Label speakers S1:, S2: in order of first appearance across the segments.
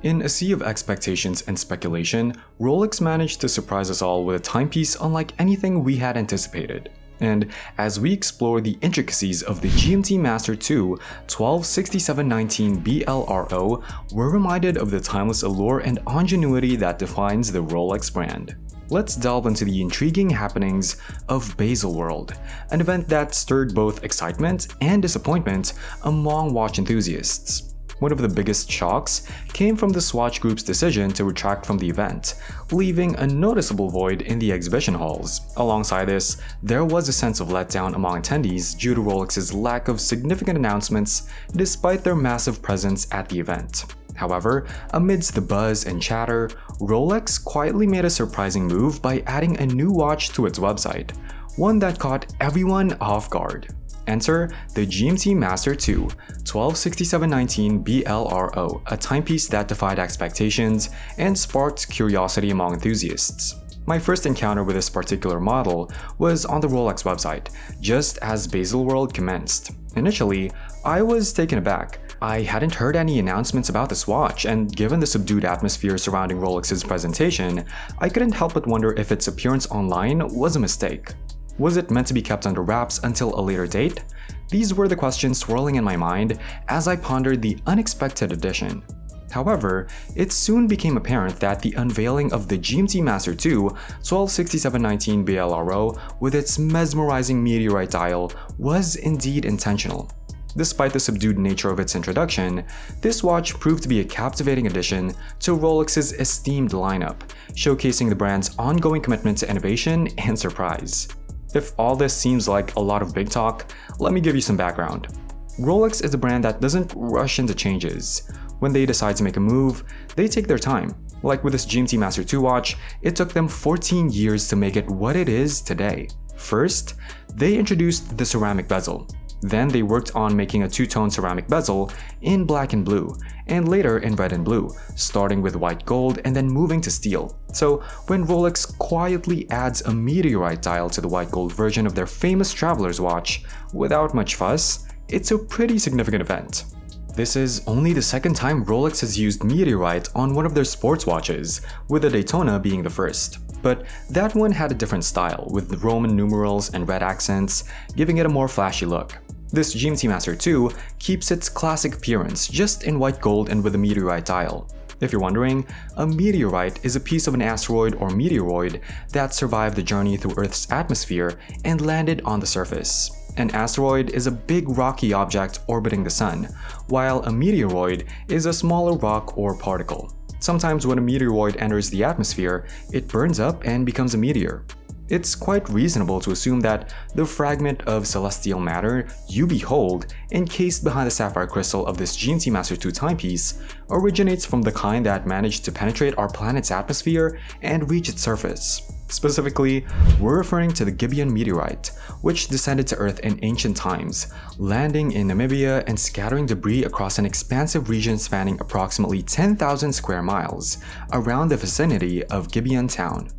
S1: In a sea of expectations and speculation, Rolex managed to surprise us all with a timepiece unlike anything we had anticipated. And as we explore the intricacies of the GMT Master II 126719 BLRO, we're reminded of the timeless allure and ingenuity that defines the Rolex brand. Let's delve into the intriguing happenings of Baselworld, an event that stirred both excitement and disappointment among watch enthusiasts. One of the biggest shocks came from the Swatch Group's decision to retract from the event, leaving a noticeable void in the exhibition halls. Alongside this, there was a sense of letdown among attendees due to Rolex's lack of significant announcements despite their massive presence at the event. However, amidst the buzz and chatter, Rolex quietly made a surprising move by adding a new watch to its website, one that caught everyone off guard. Enter the GMT Master II 126719 BLRO, a timepiece that defied expectations and sparked curiosity among enthusiasts. My first encounter with this particular model was on the Rolex website, just as Baselworld commenced. Initially, I was taken aback. I hadn't heard any announcements about this watch, and given the subdued atmosphere surrounding Rolex's presentation, I couldn't help but wonder if its appearance online was a mistake. Was it meant to be kept under wraps until a later date? These were the questions swirling in my mind as I pondered the unexpected addition. However, it soon became apparent that the unveiling of the GMT Master II 126719 BLRO with its mesmerizing meteorite dial was indeed intentional. Despite the subdued nature of its introduction, this watch proved to be a captivating addition to Rolex's esteemed lineup, showcasing the brand's ongoing commitment to innovation and surprise. If all this seems like a lot of big talk, let me give you some background. Rolex is a brand that doesn't rush into changes. When they decide to make a move, they take their time. Like with this GMT Master II watch, it took them 14 years to make it what it is today. First, they introduced the ceramic bezel. Then they worked on making a two-tone ceramic bezel in black and blue, and later in red and blue, starting with white gold and then moving to steel. So when Rolex quietly adds a meteorite dial to the white gold version of their famous traveler's watch, without much fuss, it's a pretty significant event. This is only the second time Rolex has used meteorite on one of their sports watches, with the Daytona being the first. But that one had a different style, with Roman numerals and red accents, giving it a more flashy look. This GMT Master II keeps its classic appearance, just in white gold and with a meteorite dial. If you're wondering, a meteorite is a piece of an asteroid or meteoroid that survived the journey through Earth's atmosphere and landed on the surface. An asteroid is a big rocky object orbiting the sun, while a meteoroid is a smaller rock or particle. Sometimes when a meteoroid enters the atmosphere, it burns up and becomes a meteor. It's quite reasonable to assume that the fragment of celestial matter you behold, encased behind the sapphire crystal of this GMT Master II timepiece, originates from the kind that managed to penetrate our planet's atmosphere and reach its surface. Specifically, we're referring to the Gibeon meteorite, which descended to Earth in ancient times, landing in Namibia and scattering debris across an expansive region spanning approximately 10,000 square miles around the vicinity of Gibeon town.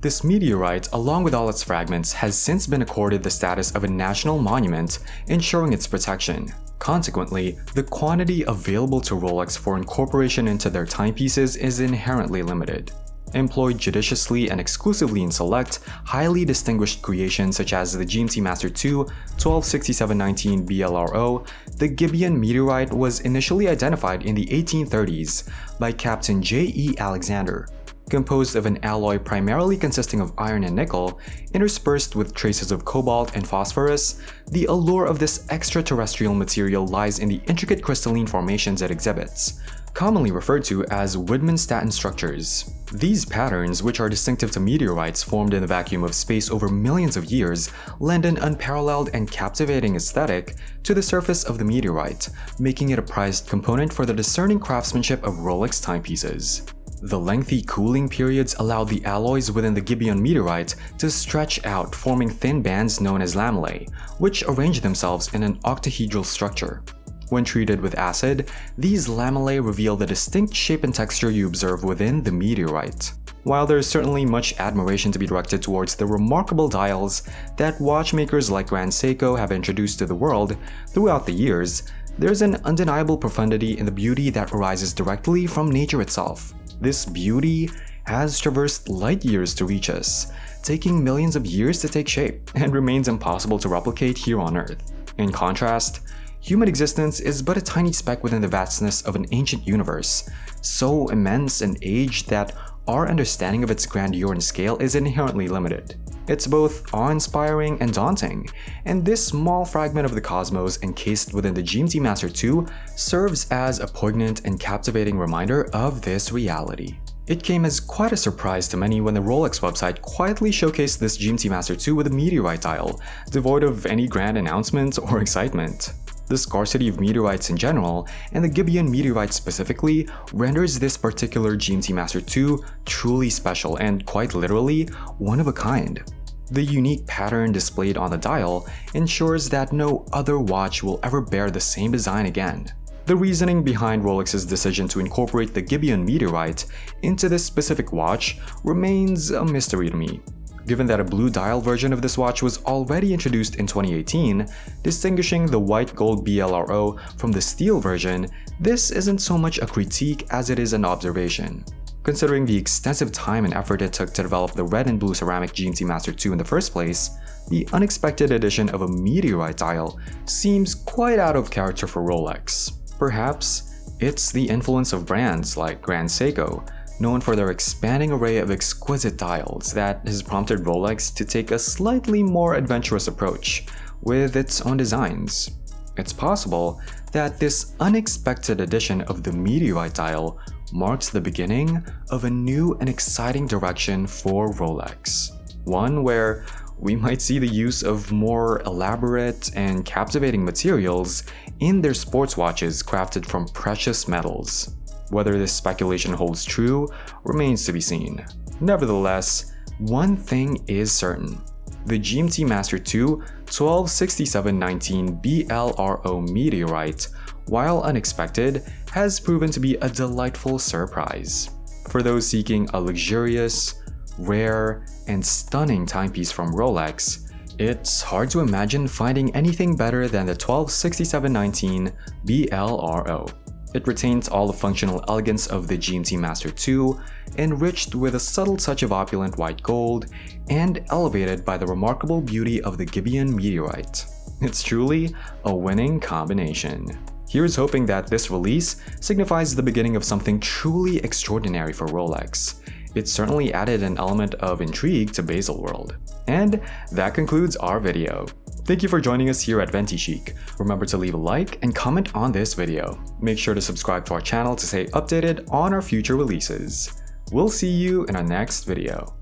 S1: This meteorite, along with all its fragments, has since been accorded the status of a national monument, ensuring its protection. Consequently, the quantity available to Rolex for incorporation into their timepieces is inherently limited. Employed judiciously and exclusively in select, highly distinguished creations such as the GMT Master II 126719 BLRO, the Gibeon meteorite was initially identified in the 1830s by Captain J.E. Alexander. Composed of an alloy primarily consisting of iron and nickel, interspersed with traces of cobalt and phosphorus, the allure of this extraterrestrial material lies in the intricate crystalline formations it exhibits, commonly referred to as Widmanstätten structures. These patterns, which are distinctive to meteorites formed in the vacuum of space over millions of years, lend an unparalleled and captivating aesthetic to the surface of the meteorite, making it a prized component for the discerning craftsmanship of Rolex timepieces. The lengthy cooling periods allowed the alloys within the Gibeon meteorite to stretch out, forming thin bands known as lamellae, which arrange themselves in an octahedral structure. When treated with acid, these lamellae reveal the distinct shape and texture you observe within the meteorite. While there is certainly much admiration to be directed towards the remarkable dials that watchmakers like Grand Seiko have introduced to the world throughout the years, There's an undeniable profundity in the beauty that arises directly from nature itself. This beauty has traversed light years to reach us, taking millions of years to take shape, and remains impossible to replicate here on Earth. In contrast, human existence is but a tiny speck within the vastness of an ancient universe, so immense in age that our understanding of its grandeur and scale is inherently limited. It's both awe-inspiring and daunting, and this small fragment of the cosmos encased within the GMT Master II serves as a poignant and captivating reminder of this reality. It came as quite a surprise to many when the Rolex website quietly showcased this GMT Master II with a meteorite dial, devoid of any grand announcement or excitement. The scarcity of meteorites in general, and the Gibeon meteorite specifically, renders this particular GMT Master II truly special and, quite literally, one of a kind. The unique pattern displayed on the dial ensures that no other watch will ever bear the same design again. The reasoning behind Rolex's decision to incorporate the Gibeon meteorite into this specific watch remains a mystery to me. Given that a blue dial version of this watch was already introduced in 2018, distinguishing the white gold BLRO from the steel version, this isn't so much a critique as it is an observation. Considering the extensive time and effort it took to develop the red and blue ceramic GMT Master II in the first place, the unexpected addition of a meteorite dial seems quite out of character for Rolex. Perhaps it's the influence of brands like Grand Seiko, known for their expanding array of exquisite dials, that has prompted Rolex to take a slightly more adventurous approach with its own designs. It's possible that this unexpected addition of the meteorite dial marks the beginning of a new and exciting direction for Rolex. One where we might see the use of more elaborate and captivating materials in their sports watches crafted from precious metals. Whether this speculation holds true remains to be seen. Nevertheless, one thing is certain. The GMT Master II 126719 BLRO meteorite, while unexpected, has proven to be a delightful surprise. For those seeking a luxurious, rare, and stunning timepiece from Rolex, it's hard to imagine finding anything better than the 126719 BLRO. It retains all the functional elegance of the GMT Master II, enriched with a subtle touch of opulent white gold, and elevated by the remarkable beauty of the Gibeon meteorite. It's truly a winning combination. Here's hoping that this release signifies the beginning of something truly extraordinary for Rolex. It certainly added an element of intrigue to Baselworld. And that concludes our video. Thank you for joining us here at ventichic. Remember to leave a like and comment on this video. Make sure to subscribe to our channel to stay updated on our future releases. We'll see you in our next video.